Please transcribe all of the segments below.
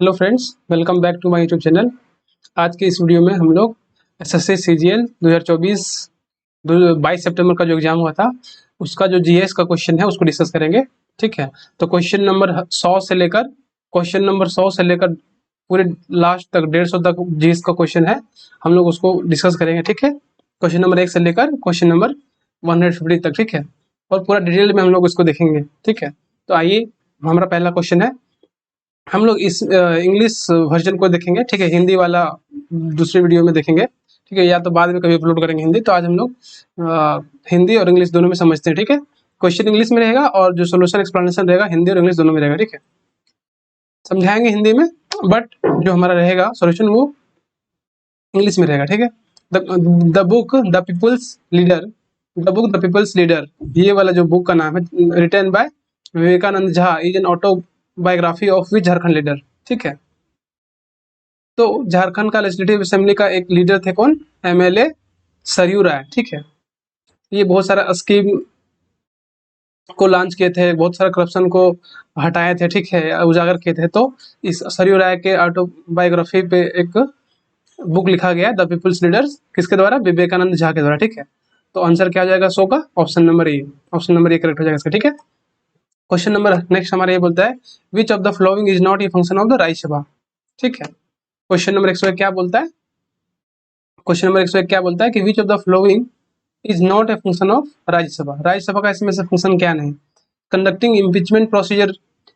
Hello friends, welcome back to my YouTube channel. आज के इस वीडियो में हम लोग एसएससी सीजीएल 2024 22 सितंबर का जो एग्जाम हुआ था उसका जो जीएस का क्वेश्चन है उसको डिस्कस करेंगे। ठीक है, तो क्वेश्चन नंबर 100 से लेकर पूरे लास्ट तक 150 तक जीएस का क्वेश्चन है, हम लोग उसको डिस्कस करेंगे। ठीक है, क्वेश्चन नंबर 1 से लेकर क्वेश्चन नंबर 150 तक। ठीक है, और पूरा डिटेल में हम लोग इसको देखेंगे। ठीक है, तो आइए, हमारा पहला क्वेश्चन है। हम लोग इस इंग्लिश वर्जन को देखेंगे। ठीक है, हिंदी वाला दूसरे वीडियो में देखेंगे। ठीक है, या तो बाद में कभी अपलोड करेंगे हिंदी। तो आज हम लोग हिंदी और इंग्लिश दोनों में समझते हैं। ठीक है, क्वेश्चन इंग्लिश में रहेगा और जो सोल्यूशन एक्सप्लेनेशन रहेगा हिंदी और इंग्लिश दोनों में रहेगा। ठीक है, समझाएंगे हिंदी में, बट जो हमारा रहेगा सोल्यूशन वो इंग्लिश में रहेगा। ठीक है, the book the people's leader, ये वाला जो बुक का नाम है, written by Vivekananda Jha, is an autobiography of which Jharkhand leader. ठीक है, तो झारखंड का लेजिस्लेटिव असेंबली का एक लीडर थे कौन? एमएलए सरयू राय। ठीक है, ये बहुत सारा स्कीम को लॉन्च किए थे, बहुत सारा करप्शन को हटाए थे। ठीक है, उजागर किए थे। तो इस सरयू राय के ऑटोबायोग्राफी पे एक बुक लिखा गया, द पीपल्स लीडर्स, किसके द्वारा? विवेकानंद झा के द्वारा। ठीक है, तो आंसर क्या हो जाएगा 100 का? Option number A. Option number A correct हो जाएगा इसका। ठीक है, क्वेश्चन नंबर नेक्स्ट हमारा ये बोलता है, which of the following is not a function of the Rajya Sabha. ठीक है, क्वेश्चन नंबर 101 क्या बोलता है? क्वेश्चन नंबर 101 क्या बोलता है कि which of the following is not a function of Rajya Sabha. Rajya Sabha का इसमें से फंक्शन क्या नहीं? Conducting impeachment procedure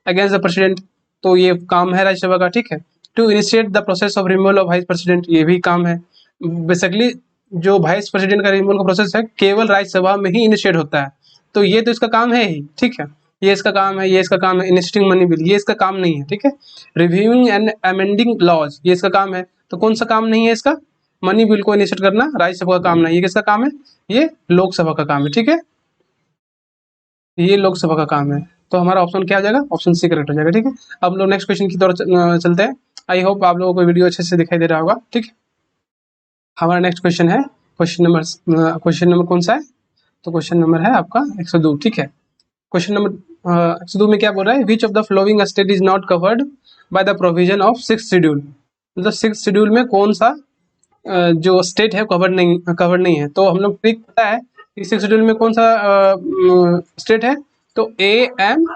against the president, तो ये काम है राज्यसभा का। ठीक है, to initiate the process of removal of vice president, ये भी काम है। बेसिकली जो वाइस प्रेसिडेंट का रिमूवल का प्रोसेस है केवल राज्यसभा में ही इनिशिएट होता है, तो ये तो इसका काम है ही। ठीक है, ये इसका काम है, ये इसका काम है। इनिशिएटिंग मनी बिल, ये इसका काम नहीं है। ठीक है, रिव्यूइंग एंड अमेंडिंग लॉज, ये इसका काम है। तो कौन सा काम नहीं है इसका? मनी बिल को इनिशिएट करना राज्यसभा का काम नहीं है। ये किसका काम है? ये लोकसभा का काम है। ठीक है, ये लोकसभा का काम है। तो हमारा ऑप्शन क्या हो जाएगा? ऑप्शन सी करेक्ट हो जाएगा। ठीक है, अब लोग नेक्स्ट क्वेश्चन की तरफ चलते हैं। आई होप आप लोगों को वीडियो अच्छे से दिखाई दे रहा होगा। ठीक है, हमारा नेक्स्ट क्वेश्चन है, क्वेश्चन नंबर कौन सा है? तो क्वेश्चन नंबर है आपका 102। ठीक है, क्वेश्चन नंबर 102 में क्या बोल रहा है? Which of the flowing state is not covered by the provision of 6th schedule. मतलब 6th शेड्यूल में कौन सा जो स्टेट है कवर्ड नहीं है। तो हम लोग ट्रिक पता है कि 6th शेड्यूल में कौन सा स्टेट है? तो AMTM,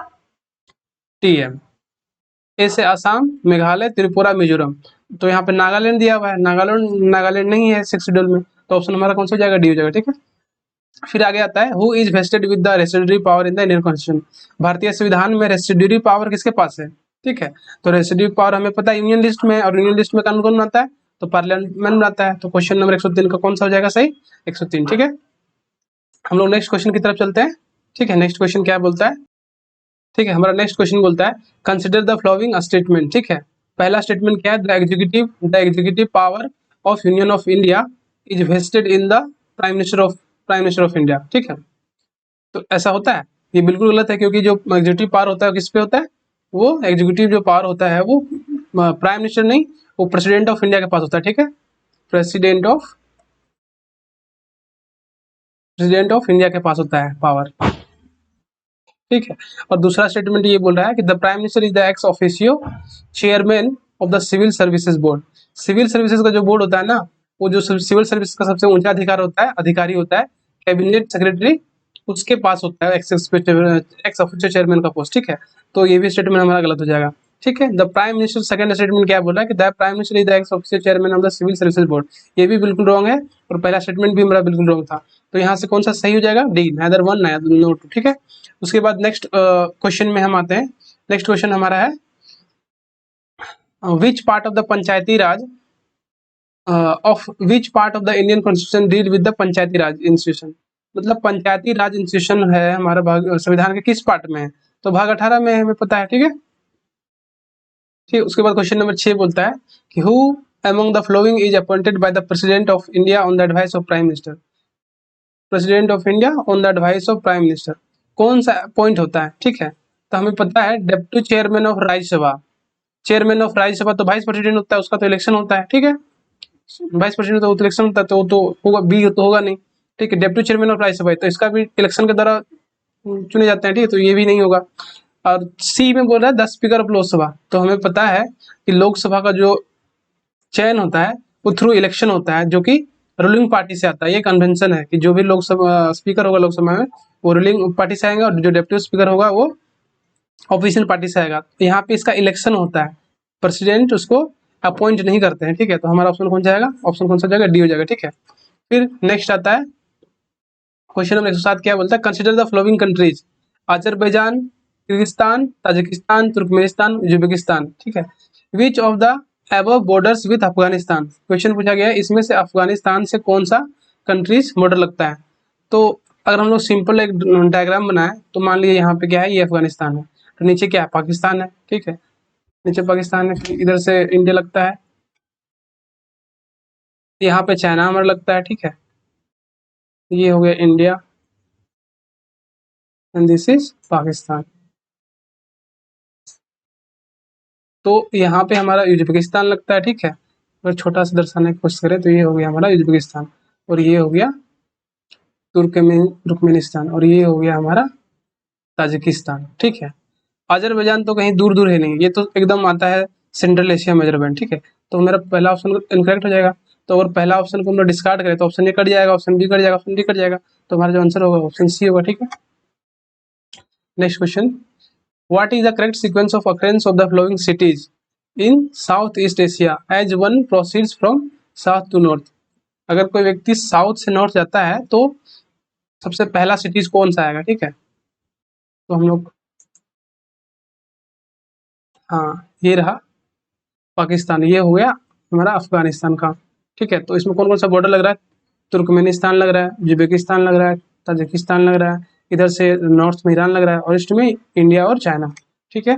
ए से आसाम, मेघालय, त्रिपुरा, मिजोरम। तो यहाँ पे नागालैंड दिया हुआ है, नागालैंड नहीं है 6th शेड्यूल में, तो ऑप्शन हमारा कौन सा हो जाएगा? डी हो जाएगा। ठीक है, फिर आगे आता है, who is wasted with the residuary power in the Indian constitution. भारतीय संविधान में रेसिड्यूरी पावर किसके पास है? ठीक है, तो रेसिड्यूरी पावर हमें पता है यूनियन लिस्ट में, और यूनियन लिस्ट में कौन कौन आता है? तो पार्लियामेंट बनाता है। तो क्वेश्चन नंबर 103 का कौन सा हो जाएगा सही? 103। ठीक है, हम लोग नेक्स्ट क्वेश्चन की तरफ चलते हैं। ठीक है, नेक्स्ट क्वेश्चन क्या बोलता है? ठीक है, हमारा नेक्स्ट क्वेश्चन बोलता है, कंसिडर द फ्लोइंग स्टेटमेंट। ठीक है, पहला स्टेटमेंट क्या है? The executive power of union of India is vested in the prime minister of India. ठीक है, तो ऐसा होता है? ये बिल्कुल गलत है, क्योंकि जो एग्जीक्यूटिव पावर होता है किस पे होता है? वो एग्जीक्यूटिव जो पावर होता है वो प्राइम मिनिस्टर नहीं, वो प्रेसिडेंट ऑफ इंडिया के पास होता है। ठीक है, प्रेसिडेंट ऑफ इंडिया के पास होता है पावर। ठीक है, और दूसरा स्टेटमेंट ये बोल रहा है कि the prime minister is the ex officio chairman of the civil services board. Civil services का जो बोर्ड होता है ना, वो जो सिविल सर्विस का सबसे ऊंचा अधिकारी होता है कैबिनेट सेक्रेटरी, उसके पास होता है एक्स ऑफिशियो चेयरमैन का पोस्ट। ठीक है, तो ये भी स्टेटमेंट हमारा गलत हो जाएगा। ठीक है, the prime minister, second statement क्या बोल रहा है कि the prime minister is the ex officio chairman of the civil services board, ये भी बिल्कुल रॉन्ग है, और पहला स्टेटमेंट भी हमारा बिल्कुल रॉन्ग था। तो यहाँ से कौन सा सही हो जाएगा? D, neither one neither nor two. ठीक है, उसके बाद नेक्स्ट क्वेश्चन में हम आते हैं। नेक्स्ट क्वेश्चन हमारा है, which part of the Panchayati Raj of which part of the Indian constitution deal with the Panchayati Raj institution. मतलब पंचायती राज इंस्टीट्यूशन है हमारा संविधान के किस पार्ट में है? तो भाग 18 में हमें पता है। ठीक है, ठीक, उसके बाद क्वेश्चन नंबर 6 बोलता है कि who among the following is appointed by the president of India on the advice of prime minister। President of India on the advice of prime minister कौन सा अपॉइंट होता है? ठीक है, तो हमें पता है deputy chairman of Rajya Sabha. Chairman of Rajya Sabha तो वाइस प्रेसिडेंट होता है, उसका तो इलेक्शन होता है। ठीक है, वाइस प्रेसिडेंट तो इलेक्शन होता है, तो होगा बी, तो होगा नहीं। ठीक है, डेप्यूटी चेयरमैन ऑफ राज्यसभा, तो इसका भी इलेक्शन के द्वारा चुने जाते हैं। ठीक है, तो ये भी नहीं होगा। और सी में बोल रहा है द स्पीकर ऑफ लोकसभा। तो हमें पता है कि लोकसभा का जो चयन होता है वो थ्रू इलेक्शन होता है, जो कि रूलिंग पार्टी से आता है। ये कन्वेंशन है कि जो भी लोकसभा स्पीकर होगा लोकसभा में वो रूलिंग पार्टी से आएगा, और जो डेप्यूटी स्पीकर होगा वो ऑफिशियल पार्टी से आएगा। तो यहाँ पे इसका इलेक्शन होता है, प्रेसिडेंट उसको अपॉइंट नहीं करते हैं, ठीक है। तो हमारा ऑप्शन कौन जाएगा, ऑप्शन कौन सा जाएगा, डी हो जाएगा, ठीक है। फिर नेक्स्ट आता है क्वेश्चन नंबर 107, क्या बोलता है, consider the flowing countries, Azerbaijan, Kyrgyzstan, Tajikistan, Turkmenistan, Uzbekistan, ठीक है। Which of the above borders with Afghanistan. Question पूछा गया है इसमें से अफगानिस्तान से कौन सा कंट्रीज बॉर्डर लगता है। तो अगर हम लोग सिंपल एक डायग्राम बनाए तो मान लीजिए यहाँ पे क्या है, ये अफगानिस्तान है, तो नीचे क्या है, पाकिस्तान है, ठीक है। नीचे पाकिस्तान है, फिर इधर से इंडिया लगता है, यहाँ पे चाइना हमारा लगता है, ठीक है। ये हो गया India and this is Pakistan. तो यहाँ पे हमारा उज्बेकिस्तान लगता है, ठीक है। अगर छोटा सा दर्शाने की कोशिश करें तो ये हो गया हमारा उज्बेकिस्तान, और ये हो गया तुर्कमेनिस्तान, और ये हो गया हमारा ताजिकिस्तान, ठीक है। अजरबैजान तो कहीं दूर दूर है नहीं, ये तो एकदम आता है सेंट्रल एशिया में अजरबैजान, ठीक है। तो मेरा पहला ऑप्शन इनकरेक्ट हो जाएगा। तो अगर पहला ऑप्शन को हम लोग डिस्कार्ड करें तो ऑप्शन ए कट जाएगा, ऑप्शन बी कट जाएगा, ऑप्शन डी कट जाएगा। तो हमारा जो आंसर होगा ऑप्शन सी होगा, ठीक है। Next question, what is the correct sequence of occurrence of the following cities in south east Asia as one proceeds from south to north. अगर कोई व्यक्ति साउथ से नॉर्थ जाता है तो सबसे पहला सिटीज कौन सा आएगा, ठीक है। तो हम लोग, हाँ ये रहा पाकिस्तान, ये हो गया हमारा अफगानिस्तान का, ठीक है। तो इसमें कौन कौन सा बॉर्डर लग रहा है, तुर्कमेनिस्तान लग रहा है, उज्बेकिस्तान लग रहा है, ताजिकिस्तान लग रहा है, इधर से नॉर्थ में ईरान लग रहा है, और ईस्ट में इंडिया और चाइना, ठीक है।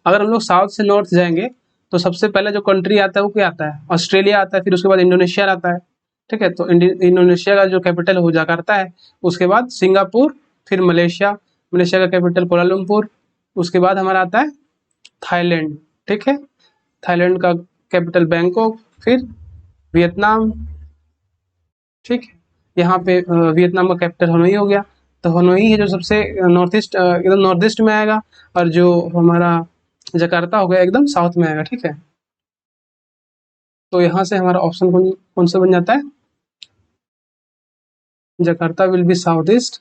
अगर हम लोग साउथ से नॉर्थ जाएंगे तो सबसे पहले जो कंट्री आता है वो क्या आता है, ऑस्ट्रेलिया आता है, फिर उसके बाद इंडोनेशिया आता है, ठीक है। तो इंडोनेशिया का जो कैपिटल है वो जकार्ता है, उसके बाद सिंगापुर, फिर मलेशिया, मलेशिया का कैपिटल कोलालमपुर, उसके बाद हमारा आता है थाईलैंड, ठीक है। थाईलैंड का कैपिटल बैंकॉक, फिर वियतनाम, ठीक है। यहाँ पे वियतनाम का कैपिटल हनोई हो गया। तो हनोई है जो सबसे नॉर्थ ईस्ट, एकदम नॉर्थ ईस्ट में आएगा, और जो हमारा जकार्ता हो गया एकदम साउथ में आएगा, ठीक है। तो यहाँ से हमारा ऑप्शन कौन कौन सा बन जाता है, Jakarta will be south east.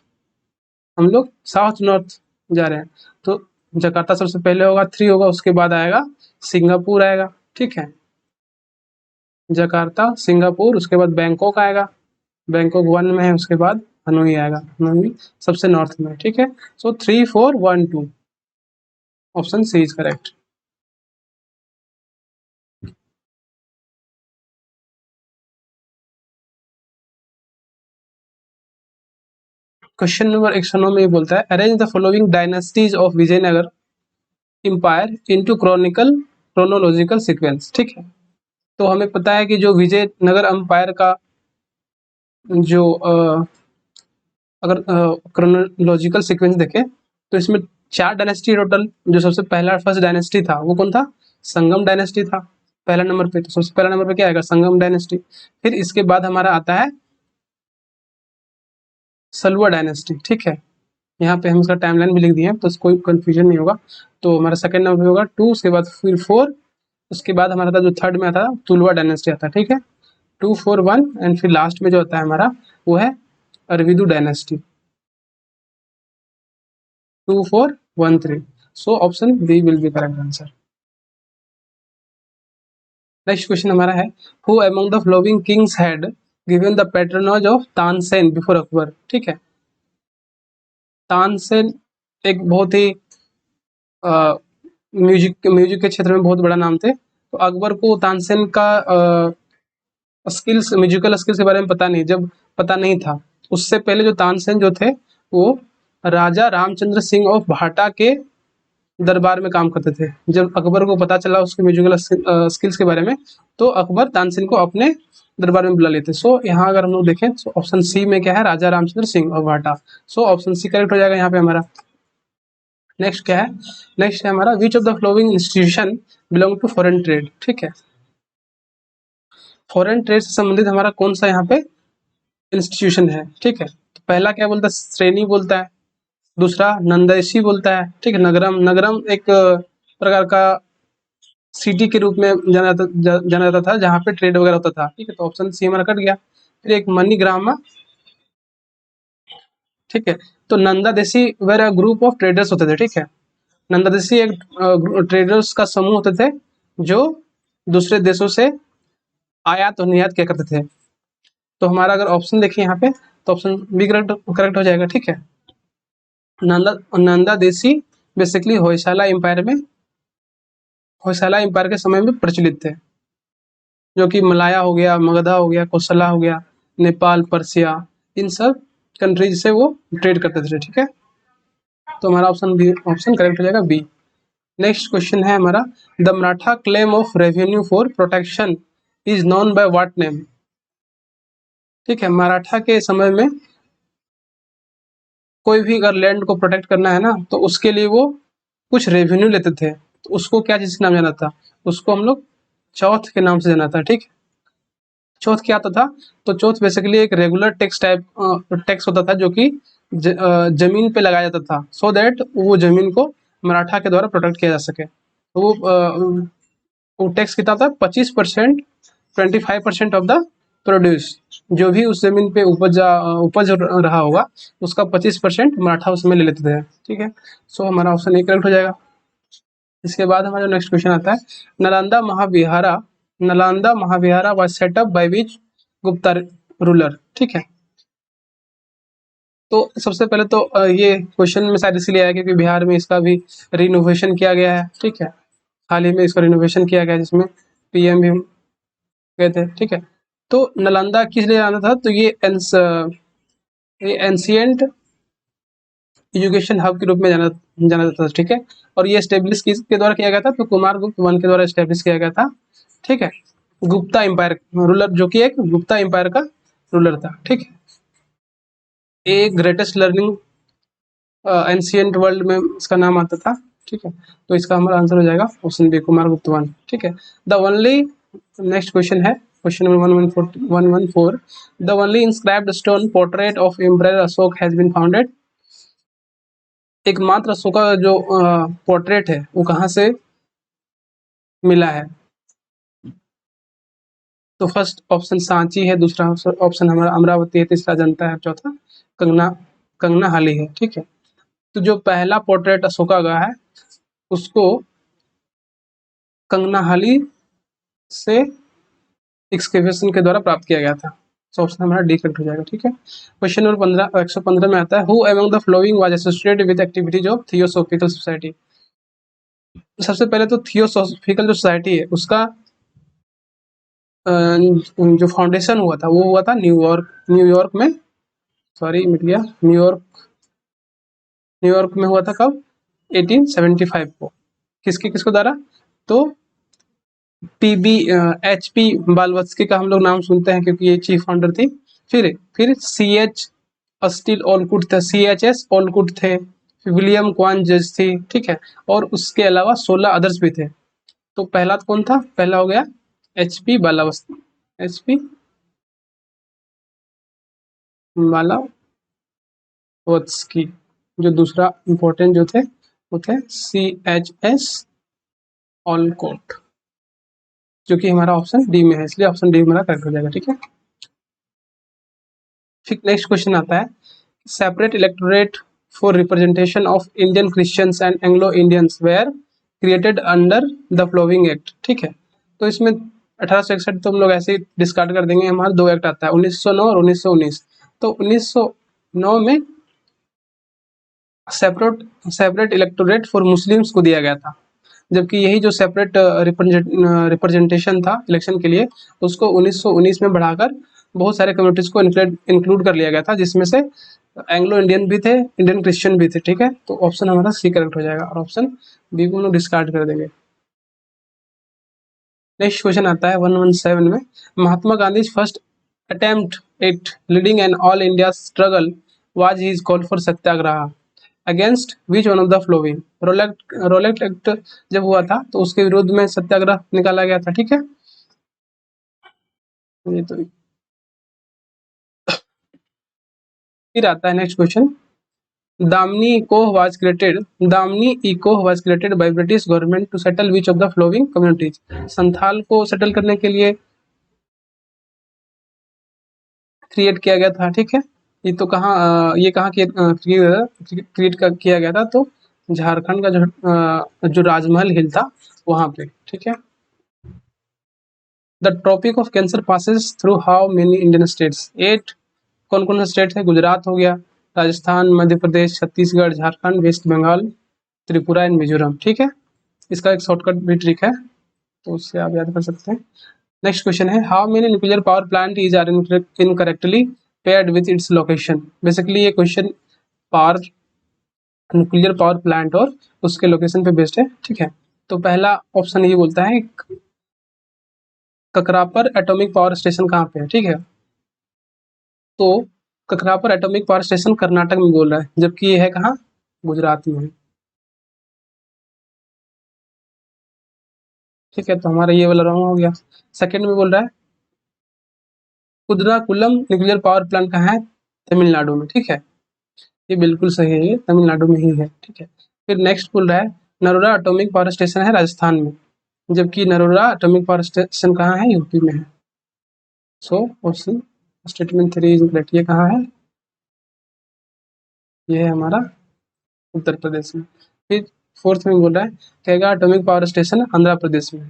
हम लोग साउथ नॉर्थ जा रहे हैं, तो जकार्ता सबसे पहले होगा, 3 होगा, उसके बाद आएगा सिंगापुर आएगा, ठीक है। जकार्ता, सिंगापुर, उसके बाद बैंकॉक आएगा, बैंकॉक 1 में है, उसके बाद हनोई आएगा, हनोई सबसे नॉर्थ में, ठीक है। So 3 4 1 2, option C is correct. Question number 109 में ये बोलता है, arrange the following dynasties of Vijayanagar empire into chronological sequence, ठीक है। तो हमें पता है कि जो विजयनगर एम्पायर का जो अगर क्रोनोलॉजिकल सीक्वेंस देखें तो इसमें 4 डायनेस्टी टोटल। जो सबसे पहला फर्स्ट डायनेस्टी था वो कौन था, संगम डायनेस्टी था पहला नंबर पे। तो सबसे पहला नंबर पे क्या आएगा, संगम डायनेस्टी। फिर इसके बाद हमारा आता है सलवा डायनेस्टी, ठीक है। यहाँ पे हम इसका टाइमलाइन भी लिख दिए हैं तो कोई कंफ्यूजन नहीं होगा। तो हमारा सेकंड नंबर पे होगा 2, उसके बाद फिर 4, उसके बाद हमारा था जो थर्ड में आता है तुलवा डायनेस्टी आता है, ठीक है। 2 4 1 एंड फिर लास्ट में जो आता है हमारा वो है Aravidu dynasty, 2 4 1 3। So option B will be correct answer. Next question हमारा है, who among the following kings had given the patronage of Tansen before Akbar, ठीक है। तानसेन एक बहुत ही म्यूजिक म्यूजिक के क्षेत्र में बहुत बड़ा नाम थे। तो अकबर को तानसेन का स्किल्स, म्यूजिकल स्किल्स के बारे में पता नहीं, जब पता नहीं था उससे पहले जो तानसेन जो थे वो राजा रामचंद्र सिंह ऑफ भाटा के दरबार में काम करते थे। जब अकबर को पता चला उसके म्यूजिकल स्किल्स के बारे में तो अकबर तानसेन को अपने दरबार में बुला लेते। सो यहाँ अगर हम लोग देखें तो ऑप्शन सी में क्या है, राजा रामचंद्र सिंह ऑफ भाटा। सो ऑप्शन सी करेक्ट हो जाएगा यहाँ पे हमारा। नेक्स्ट क्या है, नेक्स्ट है हमारा, which of the following institution belong to foreign trade, ठीक है। फॉरेन ट्रेड से संबंधित हमारा कौन सा यहाँ पे इंस्टीट्यूशन है, ठीक है। तो पहला क्या बोलता है, श्रेणी बोलता है, दूसरा नंदेशी बोलता है, ठीक है। नगरम, नगरम एक प्रकार का सिटी के रूप में जाना जाता था जहाँ पे ट्रेड वगैरह होता था, ठीक है। तो ऑप्शन सी हमारा कट गया। फिर एक मनीग्रामा, ठीक है। तो Nanadesi were a group of traders होते थे, ठीक है। नंदा देशी एक ट्रेडर्स का समूह होते थे जो दूसरे देशों से आयात और निर्यात किया करते थे। तो हमारा अगर ऑप्शन देखिए यहाँ पे, तो ऑप्शन बी करेक्ट करेक्ट हो जाएगा, ठीक है। नंदा नंदा देशी बेसिकली होयसाला एम्पायर के समय में प्रचलित थे, जो कि मलाया हो गया, मगधा हो गया, कोसला हो गया, नेपाल, पर्सिया, इन सब कंट्रीज से वो ट्रेड करते थे, ठीक है। तो हमारा ऑप्शन बी ऑप्शन करेक्ट हो जाएगा, बी। नेक्स्ट क्वेश्चन है हमारा, the Maratha claim of revenue for protection is known by what name, ठीक है। मराठा के समय में कोई भी अगर लैंड को प्रोटेक्ट करना है ना, तो उसके लिए वो कुछ रेवेन्यू लेते थे, तो उसको क्या चीज के नाम जाना था, उसको हम लोग चौथ के नाम से जाना था, ठीक है। चौथ क्या होता था, तो चौथ बेसिकली एक रेगुलर टैक्स टाइप टैक्स होता था जो कि जमीन पे लगाया जाता था, सो दैट वो जमीन को मराठा के द्वारा प्रोटेक्ट किया जा सके। तो वो टैक्स कितना था, 25%, 25% ऑफ द प्रोड्यूस, जो भी उस जमीन पे उपज रहा होगा उसका 25% मराठा उसमें ले लेते थे, ठीक है। सो हमारा ऑप्शन ए करेक्ट हो जाएगा। इसके बाद हमारा नेक्स्ट क्वेश्चन आता है, Nalanda Mahavihara, Nalanda Mahavihara was set up by which Gupta ruler, ठीक है। तो सबसे पहले तो ये क्वेश्चन में शायद इसलिए आया क्योंकि बिहार में इसका भी रिनोवेशन किया गया है, ठीक है। हाल ही में इसका रिनोवेशन किया गया जिसमें पीएम भी गए थे, ठीक है। तो नालंदा किस लिए आना था, तो ये एंशियंट एजुकेशन हब के रूप में जाना जाना जाता था, ठीक है। और ये स्टेब्लिश किसके द्वारा किया गया था, तो कुमारगुप्त वन के द्वारा स्टेब्लिश किया गया था, ठीक है। गुप्ता एम्पायर रूलर, जो कि एक गुप्ता एम्पायर का रूलर था, ठीक है। ये ग्रेटेस्ट लर्निंग एंशियंट वर्ल्ड में इसका नाम आता था, ठीक है। तो इसका हमारा आंसर हो जाएगा ऑप्शन बी, कुमारगुप्त वन, ठीक है। द ओनली नेक्स्ट क्वेश्चन है question number 114, the only inscribed stone portrait of emperor Ashoka has been founded, एकमात्र अशोक का जो पोर्ट्रेट है वो कहाँ से मिला है, तो फर्स्ट ऑप्शन सांची है, दूसरा ऑप्शन हमारा अमरावती है, तीसरा जनता है, चौथा कंगना कंगना हाली है, ठीक है। तो जो पहला पोर्ट्रेट अशोका का है उसको कंगना हाली से एक्सकेवेशन के द्वारा प्राप्त किया गया था, तो ऑप्शन हमारा डी करेक्ट हो जाएगा, ठीक है। क्वेश्चन नंबर 115 में आता है, who among the flowing was associated with activities of theosophical society. सबसे पहले तो थियोसॉफिकल जो सोसाइटी है उसका जो फाउंडेशन हुआ था वो हुआ था न्यूयॉर्क में, सॉरी मिट गया, न्यूयॉर्क में हुआ था कब, 1875 को। किसको द्वारा, तो HP बालवत्स्की का हम लोग नाम सुनते हैं क्योंकि ये चीफ फाउंडर थी। फिर CH स्टील ओलकुट थे, CHS ओलकुट थे, विलियम क्वान जज थी, ठीक है। और उसके अलावा 16 अदर्स भी थे। तो पहला कौन था, पहला हो गया HP बालावत्स्की। जो दूसरा इंपॉर्टेंट जो थे वो थे CHS ओलकोट, जो कि हमारा ऑप्शन डी में है, इसलिए ऑप्शन डी हमारा करेक्ट हो जाएगा, ठीक है। फिर नेक्स्ट क्वेश्चन आता है, separate electorate for representation of Indian Christians and Anglo Indians were created under the following act, ठीक है। तो इसमें 1861 तो हम लोग ऐसे ही डिस्कार्ड कर देंगे, हमारा दो एक्ट आता है 1909 और 1919। तो 1909 में separate separate electorate for Muslims को दिया गया था, जबकि यही जो सेपरेट रिप्रेजेंटेशन था इलेक्शन के लिए उसको 1919 में बढ़ाकर बहुत सारे कम्युनिटीज को इंक्लूड कर लिया गया था, जिसमें से एंग्लो इंडियन भी थे, इंडियन क्रिश्चियन भी थे, ठीक है। तो ऑप्शन हमारा सी करेक्ट हो जाएगा और ऑप्शन बी को हम लोग डिस्कार्ड कर देंगे। नेक्स्ट क्वेश्चन आता है 117 में, Mahatma Gandhi first attempt at leading an all India struggle was his call for satyagraha against which one of the following. Rowlatt act जब हुआ था तो उसके विरोध में सत्याग्रह निकाला गया था, ठीक है। ये तो फिर आता है नेक्स्ट क्वेश्चन, दामनी इको was created by British government to settle which of the following communities? Santhal को सेटल करने के लिए क्रिएट किया गया था, ठीक है। ये तो ये कहाँ क्रिएट किया गया था, तो झारखंड का जो राजमहल हिल था वहां पे, ठीक है। The tropic of cancer passes through how many Indian states? 8 कौन कौन से स्टेट है? गुजरात हो गया, राजस्थान, मध्य प्रदेश, छत्तीसगढ़, झारखंड, वेस्ट बंगाल, त्रिपुरा एंड मिजोरम, ठीक है। इसका एक शॉर्टकट भी ट्रिक है, तो उससे आप याद कर सकते हैं। नेक्स्ट क्वेश्चन है, how many nuclear power plant is are incorrectly paired with its location? Basically ये question power nuclear power plant और उसके लोकेशन पे बेस्ड है, ठीक है। तो पहला ऑप्शन ये बोलता है ककरापर एटॉमिक पावर स्टेशन कहाँ पे है, ठीक है। तो Kakrapar atomic power station Karnataka में बोल रहा है, जबकि ये है कहाँ? गुजरात में है, ठीक है। तो हमारा ये वाला रॉन्ग हो गया। सेकंड में बोल रहा है कुदनाकुलम न्यूक्लियर पावर प्लांट कहाँ है? तमिलनाडु में, ठीक है। ये बिल्कुल सही है, ये तमिलनाडु में ही है, ठीक है। फिर नेक्स्ट बोल रहा है नरोरा एटॉमिक पावर स्टेशन है राजस्थान में, जबकि नरोरा एटॉमिक पावर स्टेशन कहाँ है? यूपी में है। So option statement 3 is correct. ये कहाँ है? ये है हमारा उत्तर प्रदेश में। फिर फोर्थ में बोल रहा है Kaiga atomic power station Andhra Pradesh में,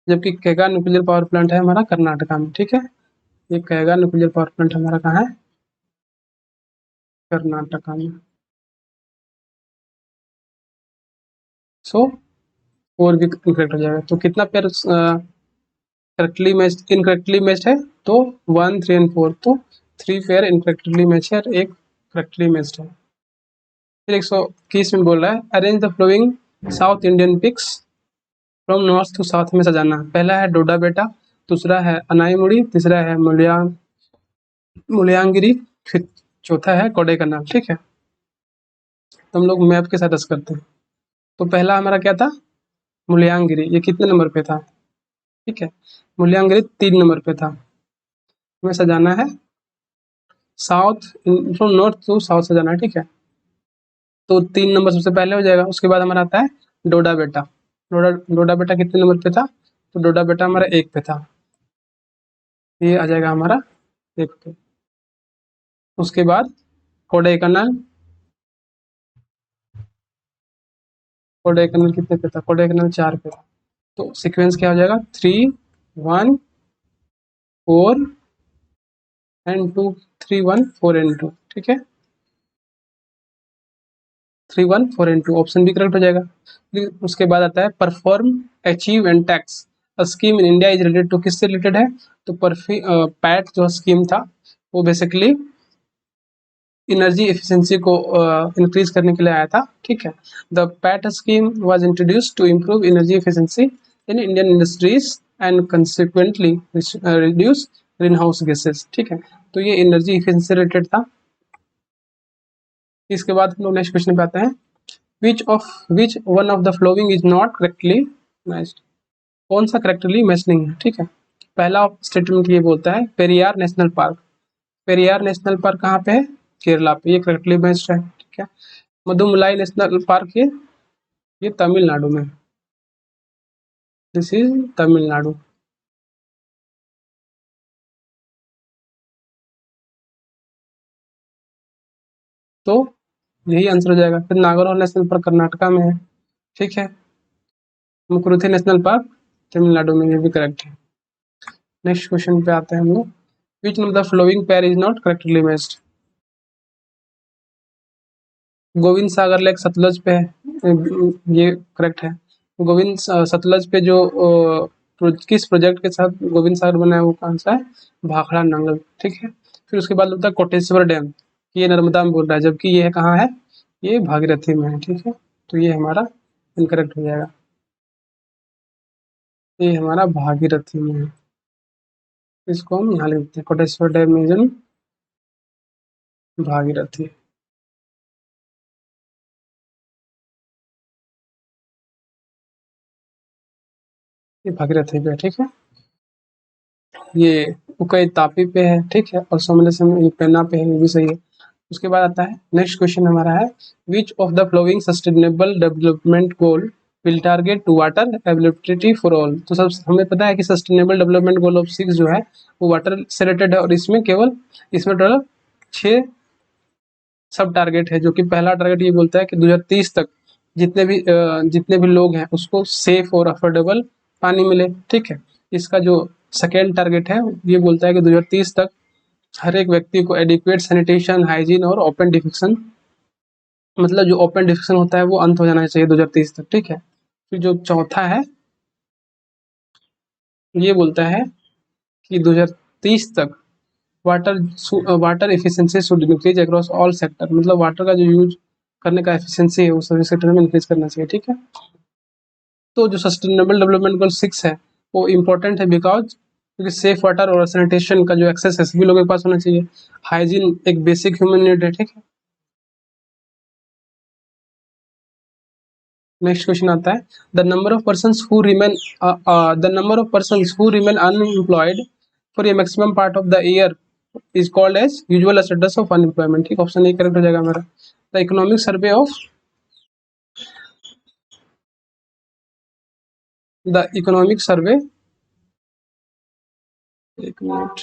जबकि कैगा न्यूक्लियर पावर प्लांट है हमारा कर्नाटका में, ठीक है। ये कैगा न्यूक्लियर पावर प्लांट हमारा कहाँ है? कर्नाटका में। सो 4 भी इनकरेक्ट हो जाएगा। तो कितना pair correctly match incorrectly matched है? तो 1, 3 एंड 4। तो 3 पेयर इनकरेक्टली मैच है और एक करेक्टली मैच्ड है। फिर 121 में बोल रहा है arrange the following south Indian peaks from north to south में सजाना। पहला है डोडा बेटा, दूसरा है अनाईमुड़ी, तीसरा है मुलियांगिरी, फिर चौथा है कोडाईकनाल, ठीक है। तो हम लोग मैप के साथ रस करते हैं। तो पहला हमारा क्या था? मुलियांगिरी। ये कितने नंबर पे था? ठीक है, मुलियांगिरी 3 नंबर पे था। हमें सजाना है south, from north to south सजाना है, ठीक है। तो 3 नंबर सबसे पहले हो जाएगा। उसके बाद हमारा आता है डोडा बेटा। डोडा बेटा कितने नंबर पे था? तो डोडा बेटा हमारा 1 पे था, ये आ जाएगा हमारा 1 पे। उसके बाद कोडाईकनाल, कोडाईकनाल कितने पे था? कोडाईकनाल 4 पे था। तो सीक्वेंस क्या हो जाएगा? 3, 1, 4 एंड 2, 3, 1, 4 एंड 2, ठीक है। 3, 1, 4 एंड 2 ऑप्शन भी करेक्ट हो जाएगा। उसके बाद आता है perform, achieve and tax scheme in India is related to, किससे रिलेटेड है? तो पैट जो स्कीम था वो बेसिकली एनर्जी एफिशिएंसी को इंक्रीज करने के लिए आया था, ठीक है। The PAT scheme was introduced to improve energy efficiency in Indian industries and consequently reduce green house gases, ठीक है। तो ये एनर्जी एफिशिएंसी रिलेटेड था। इसके बाद हम लोग नेक्स्ट क्वेश्चन पे आते हैं विच one of the following is not correctly matched? कौन सा करेक्टली मैच नहीं है, ठीक है। पहला स्टेटमेंट ये बोलता है Periyar national park. Periyar national park कहाँ पे है? केरला पे, ये करेक्टली मैच्ड है, ठीक है। मधुमलाई नेशनल पार्क ये तमिलनाडु में, दिस इज तमिलनाडु। तो यही आंसर हो जाएगा। फिर नागौर नेशनल पार्क कर्नाटका में है, ठीक है। मुकुरुथी नेशनल पार्क तमिलनाडु में, ये भी करेक्ट है। नेक्स्ट क्वेश्चन पे आते हैं हम लोग विच of the flowing pair is not correctly matched? Govind Sagar lake Sutlej पे है, ये करेक्ट है। गोविंद सतलज पे जो किस प्रोजेक्ट के साथ गोविंद सागर बना है वो कौन सा है? भाखड़ा नंगल, ठीक है। फिर उसके बाद होता है कोटेश्वर डैम, ये नर्मदा में बोल रहा है, जबकि ये कहाँ है? ये भागीरथी में है, ठीक है। तो ये हमारा इनकरेक्ट हो जाएगा, ये हमारा भागीरथी में है। इसको हम यहाँ लिखते हैं Koteshwar dam is in Bhagirathi. ये भागीरथी पे है, ठीक है। ये उकई तापी पे है, ठीक है। और समलेश्वरम ये पेन्ना पे है, ये भी सही है। उसके बाद आता है नेक्स्ट क्वेश्चन हमारा है, which of the following sustainable development goal will target to water availability for all. तो सब हमें पता है कि सस्टेनेबल डेवलपमेंट गोल ऑफ 6 जो है वो वाटर से रिलेटेड है, और इसमें टोटल 6 सब टारगेट है। जो कि पहला टारगेट ये बोलता है कि 2030 तक जितने भी लोग हैं उसको सेफ और अफोर्डेबल पानी मिले, ठीक है। इसका जो सेकेंड टारगेट है ये बोलता है कि 2030 तक हर एक व्यक्ति को एडिक्वेट सैनिटेशन, हाइजीन और ओपन डिफेक्शन, मतलब जो ओपन डिफेक्शन होता है वो अंत हो जाना चाहिए 2030 तक, ठीक है। फिर जो चौथा है ये बोलता है कि 2030 तक water efficiency should increase across all sector, मतलब वाटर का जो यूज करने का एफिशिएंसी है वो सभी सेक्टर में इंक्रीज करना चाहिए, ठीक है। तो जो सस्टेनेबल डेवलपमेंट गोल 6 है वो इम्पोर्टेंट है बिकॉज क्योंकि सेफ वाटर और सैनिटेशन का जो एक्सेस है सभी लोगों के पास होना चाहिए। हाइजीन एक बेसिक ह्यूमन नीड है, ठीक है। नेक्स्ट क्वेश्चन आता है, the number of persons who remain unemployed for a maximum part of the year is called as usual status of unemployment, ठीक। ऑप्शन ए करेक्ट हो जाएगा हमारा। The economic survey of the economic survey एक minute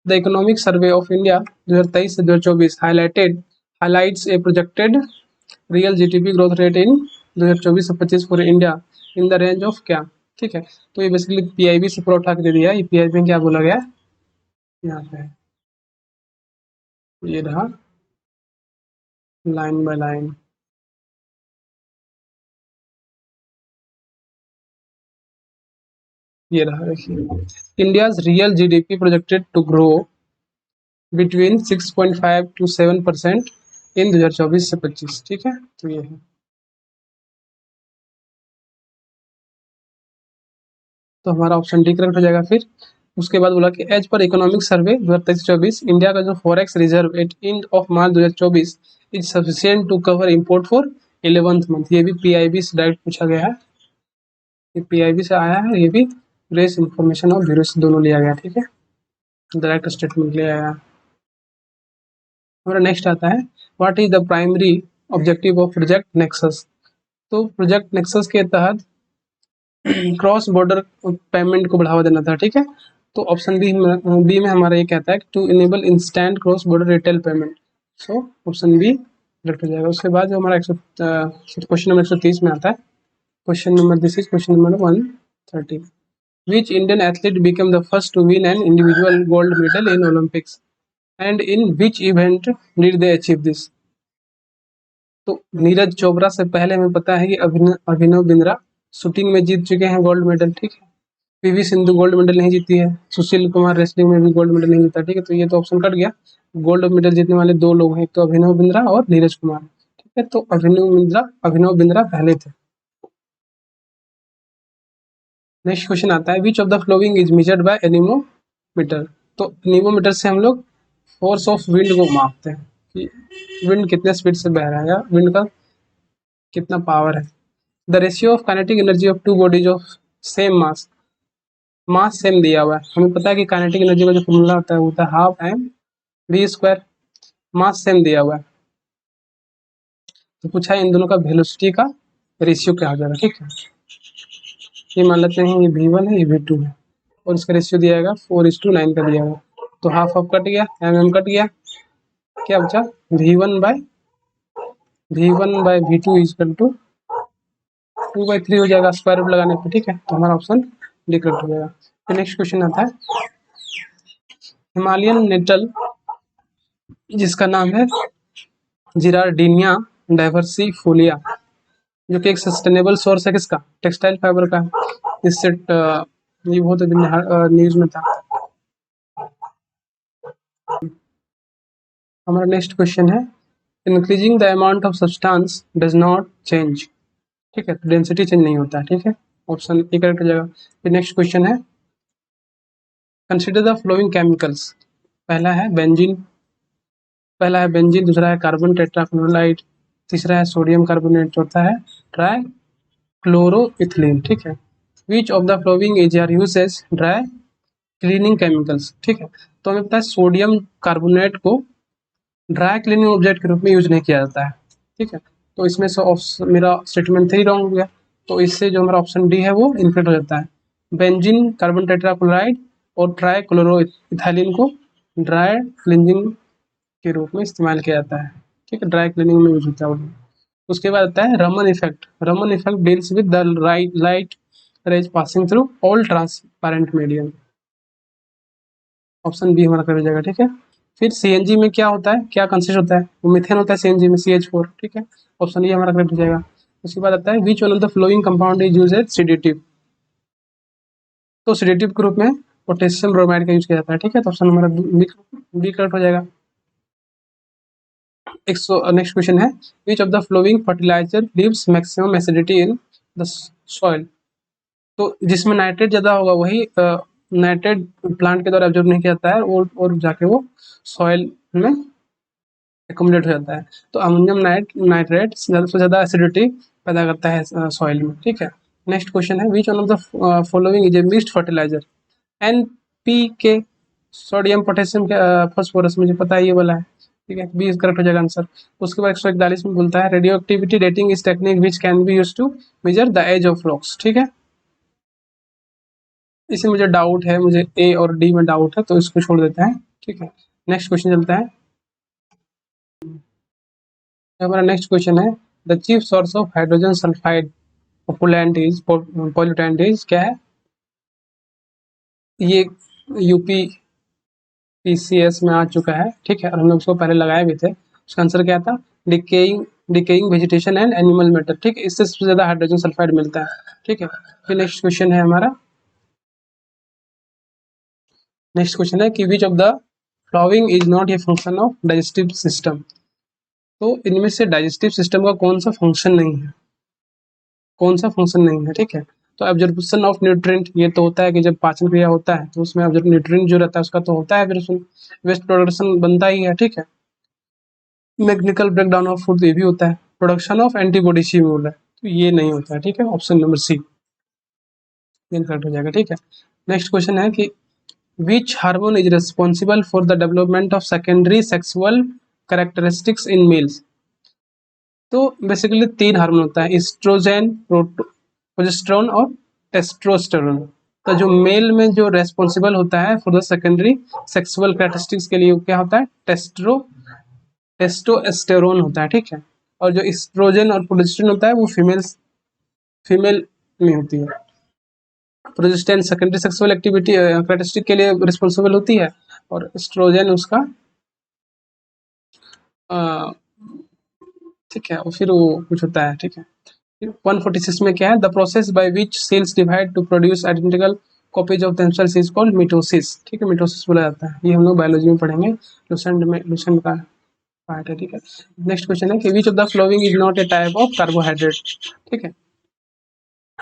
the economic survey of India 2023 से 2024 highlights a projected real GDP growth rate in 2024 से 25 for India in the range of क्या, ठीक है। तो ये बेसिकली पीआईबी से पूरा उठा के दे दिया है। पीआईबी में क्या बोला गया यहाँ पे, ये रहा लाइन बाय लाइन। ये रहा देखिए, India's real GDP projected to grow between 6.5 to 7% in 2024 से 25, ठीक है। तो ये है, तो हमारा ऑप्शन डी करेक्ट हो जाएगा। फिर उसके बाद बोला कि as per economic survey 2023-24 India का जो forex reserve at end of March 2024 is sufficient to cover import for 11th month. ये भी पीआईबी से डायरेक्ट पूछा गया है, ये पीआईबी से आया है, ये भी रेस इंफॉर्मेशन और ब्यूरो से दोनों लिया गया, ठीक है। डायरेक्ट स्टेटमेंट लिया गया। हमारा नेक्स्ट आता है, what is the primary objective of project nexus. तो प्रोजेक्ट नेक्सस के तहत क्रॉस बॉर्डर पेमेंट को बढ़ावा देना था, ठीक है। तो ऑप्शन बी में हमारा ये कहता है to enable instant cross border retail payment. So option B correct हो जाएगा। उसके बाद जो हमारा क्वेश्चन नंबर 130 में आता है, question number this is question number 130, which Indian athlete became the first to win an individual gold medal in Olympics and in which event did they achieve this. तो नीरज चोपड़ा से पहले हमें पता है कि अभिनव बिंद्रा शूटिंग में जीत चुके हैं गोल्ड मेडल, ठीक है। पीवी सिंधु गोल्ड मेडल नहीं जीती है, सुशील कुमार रेसलिंग में भी गोल्ड मेडल नहीं जीता, ठीक है। तो ये तो ऑप्शन कट गया। गोल्ड मेडल जीतने वाले दो लोग हैं, एक तो अभिनव बिंद्रा और नीरज कुमार, ठीक है। तो अभिनव बिंद्रा पहले थे। नेक्स्ट क्वेश्चन आता है, which of the following is measured by anemometer. तो एनीमोमीटर से हम लोग फोर्स ऑफ विंड को मापते हैं कि विंड कितने स्पीड से बह रहा है या विंड का कितना पावर है। The ratio of kinetic energy of two bodies of same mass same दिया हुआ है। हमें पता है कि काइनेटिक एनर्जी का जो फॉर्मूला होता है वो होता है half M V square. Mass same दिया हुआ है, तो पूछा है इन दोनों का वेलोसिटी का रेशियो क्या हो जाएगा, ठीक है। ये मान लेते हैं ये V1 है, ये V2 है, और इसका रेशियो दिया जाएगा 4:9 का दिया हुआ। तो हाफ ऑफ कट गया, एम कट गया, क्या बचा V1/V2 इक्वल टू 2/3 हो जाएगा स्क्वायर रूट लगाने पर, ठीक है। तो हमारा ऑप्शन डी करेक्ट हो जाएगा। फिर नेक्स्ट क्वेश्चन आता है, हिमालयन नेटल जिसका नाम है जिरार्डिनिया डाइवर्सिफोलिया, जो कि एक सस्टेनेबल सोर्स है किसका, टेक्सटाइल फाइबर का। इससे ये बहुत न्यूज में था। हमारा नेक्स्ट क्वेश्चन है, increasing the amount of substance does not change, ठीक है। तो डेंसिटी चेंज नहीं होता है, ठीक है। ऑप्शन ए करेक्ट हो जाएगा। फिर नेक्स्ट क्वेश्चन है, कंसिडर द फ्लोइंग केमिकल्स। पहला है बेंजीन, दूसरा है कार्बन टेट्राक्लोराइड, तीसरा है सोडियम कार्बोनेट, चौथा है ट्राई क्लोरोइथिलीन, ठीक है। Which of the following is are used as dry cleaning chemicals, ठीक है। तो हमें पता है सोडियम कार्बोनेट को ड्राई क्लीनिंग ऑब्जेक्ट के रूप में यूज नहीं किया जाता है, ठीक है। तो इसमें से मेरा स्टेटमेंट 3 रॉन्ग हो गया, तो इससे जो हमारा ऑप्शन डी है वो इनकरेक्ट हो जाता है। बेंजीन कार्बन टेट्राक्लोराइड और ट्राई क्लोरो इथाइलिन को ड्राई क्लीनिंग के रूप में इस्तेमाल किया जाता है, ठीक है, ड्राई क्लीनिंग में यूज होता है वो। उसके बाद आता है Raman effect. Raman effect deals with the light rays passing through all transparent medium. Option B हमारा कर जाएगा, ठीक है। फिर सीएनजी में क्या होता है, क्या कंसिस्ट होता है, वो मीथेन होता है सीएनजी में, CH4, ठीक है। ऑप्शन ये हमारा करेक्ट हो जाएगा। उसके बाद आता है which one of the following compound is use as sedative. तो सेडेटिव के रूप में पोटेशियम ब्रोमाइड का यूज किया जाता है, ठीक है। तो ऑप्शन हमारा बी करेक्ट हो जाएगा। नेक्स्ट क्वेश्चन है which of the following fertilizer leaves maximum acidity in the soil. तो जिसमें नाइट्रेट ज़्यादा होगा वही नाइट्रेट प्लांट के द्वारा एब्जॉर्ब नहीं किया जाता है और जाके वो सॉइल में एकोमोडेट हो जाता है। तो अमोनियम नाइट्रेट ज़्यादा से ज़्यादा एसिडिटी पैदा करता है सॉइल में, ठीक है। नेक्स्ट क्वेश्चन है which one of the following is a mixed fertilizer. NPK, sodium potassium phosphorus, मुझे पता है ये वाला है, ठीक है, बी करेक्ट हो जाएगा आंसर। उसके बाद 141 में बोलता है radio activity dating is technique which can be use to measure the age of rocks, ठीक है। इसमें मुझे डाउट है, मुझे ए और डी में डाउट है, तो इसको छोड़ देते हैं, ठीक है। नेक्स्ट क्वेश्चन चलता है। हमारा नेक्स्ट क्वेश्चन है the chief source of hydrogen sulphide pollutant is क्या है। ये यूपी PCS में आ चुका है, ठीक है, और हम लोग उसको पहले लगाए भी थे। उसका आंसर क्या था, decaying vegetation and animal matter, ठीक है। इससे सबसे ज्यादा हाइड्रोजन सल्फाइड मिलता है, ठीक है। फिर नेक्स्ट क्वेश्चन है हमारा, नेक्स्ट क्वेश्चन है कि which of the following is not a function of digestive system. तो इनमें से डाइजेस्टिव सिस्टम का कौन सा फंक्शन नहीं है, कौन सा फंक्शन नहीं है, ठीक है। तो एब्जॉर्प्शन ऑफ न्यूट्रिएंट, ये तो होता है कि जब पाचन क्रिया होता है तो उसमें न्यूट्रिएंट जो रहता है उसका तो होता है, फिर उसमें वेस्ट प्रोडक्शन बनता ही है, ठीक है। मैकेनिकल ब्रेकडाउन ऑफ फूड ये भी होता है। प्रोडक्शन ऑफ एंटीबॉडी सी बोल रहा है, तो ये नहीं होता है, ठीक है। ऑप्शन नंबर सी करेक्ट हो जाएगा, ठीक है। नेक्स्ट क्वेश्चन है कि which hormone is responsible for the development of secondary sexual characteristics in males. तो बेसिकली 3 हार्मोन होता है, एस्ट्रोजन, प्रोजेस्टेरोन और टेस्टोस्टेरोन। तो जो मेल में जो रेस्पॉन्सिबल होता है for the secondary sexual characteristics के लिए क्या होता है, टेस्टोस्टेरोन होता है, ठीक है। और जो एस्ट्रोजन और प्रोजेस्टेरोन होता है वो फीमेल में होती है। Progesterone secondary sexual activity characteristic के लिए रिस्पॉन्सिबल होती है, और एस्ट्रोजन उसका ठीक है, और फिर वो कुछ होता है, ठीक है। 146 में क्या है, the process by which cells divide to produce identical copies of themselves is called mitosis, ठीक है, मिटोसिस बोला जाता है। ये हम लोग बायोलॉजी में पढ़ेंगे, लुसेंट का पार्ट है, ठीक है। नेक्स्ट क्वेश्चन है कि which of the following is not A type of carbohydrate, ठीक है।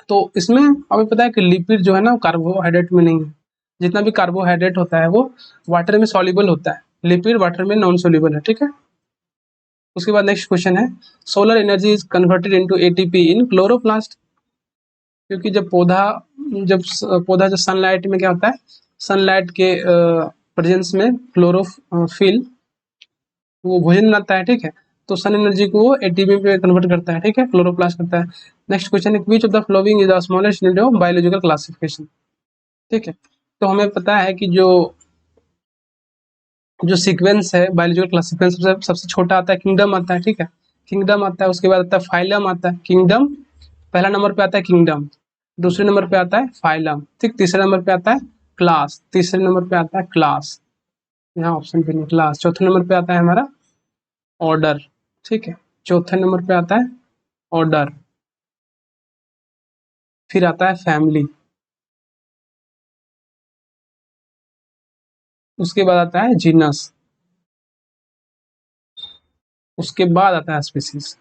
तो इसमें हमें पता है कि लिपिड जो है ना कार्बोहाइड्रेट में नहीं है। जितना भी कार्बोहाइड्रेट होता है वो वाटर में सॉल्युबल होता है, लिपिड वाटर में नॉन सॉल्युबल है, ठीक है। उसके बाद नेक्स्ट क्वेश्चन है solar energy is converted into ATP in chloroplast. क्योंकि जब पौधा जो सनलाइट में क्या होता है, सनलाइट के प्रेजेंस में क्लोरोफिल वो भोजन बनाता है, ठीक है। तो सन एनर्जी को वो ATP पे कन्वर्ट करता है, ठीक है, क्लोरोप्लास्ट करता है। नेक्स्ट क्वेश्चन है which of the following is the smallest unit of biological classification, ठीक है। तो हमें पता है कि जो सीक्वेंस है बायोलॉजिकल क्लासिफिकेशन सबसे छोटा आता है किंगडम आता है, ठीक है, किंगडम आता है। उसके बाद आता है फाइलम आता है, किंगडम पहला नंबर पे आता है, किंगडम दूसरे नंबर पे आता है, फाइलम, ठीक, तीसरे नंबर पे आता है क्लास, तीसरे नंबर पे आता है क्लास, यहाँ ऑप्शन पे नहीं क्लास, चौथे नंबर पे आता है हमारा ऑर्डर, ठीक है, चौथे नंबर पे आता है ऑर्डर, फिर आता है फैमिली, उसके बाद आता है जीनस, उसके बाद आता है स्पीसीज,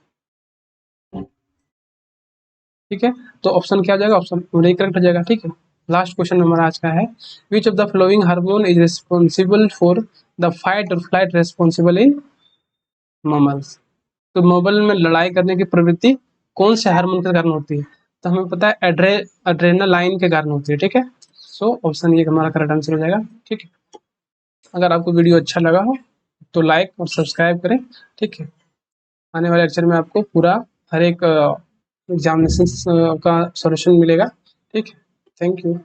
ठीक है। तो ऑप्शन क्या हो जाएगा, ऑप्शन करेक्ट हो जाएगा, ठीक है। लास्ट क्वेश्चन हमारा आज का है which of the flowing hormone is responsible for the fight और फ्लाइट रेस्पॉन्सिबल इन ममल्स। तो ममल में लड़ाई करने की प्रवृत्ति कौन से हार्मोन के कारण होती है, तो हमें पता है एड्रेनालाइन के कारण होती है, ठीक है। सो ऑप्शन ये हमारा करेक्ट आंसर हो जाएगा। ठीक है, अगर आपको वीडियो अच्छा लगा हो तो लाइक और सब्सक्राइब करें। ठीक है, आने वाले लेक्चर में आपको पूरा हर एक एग्जामिनेशन का सॉल्यूशन मिलेगा। ठीक है, थैंक यू।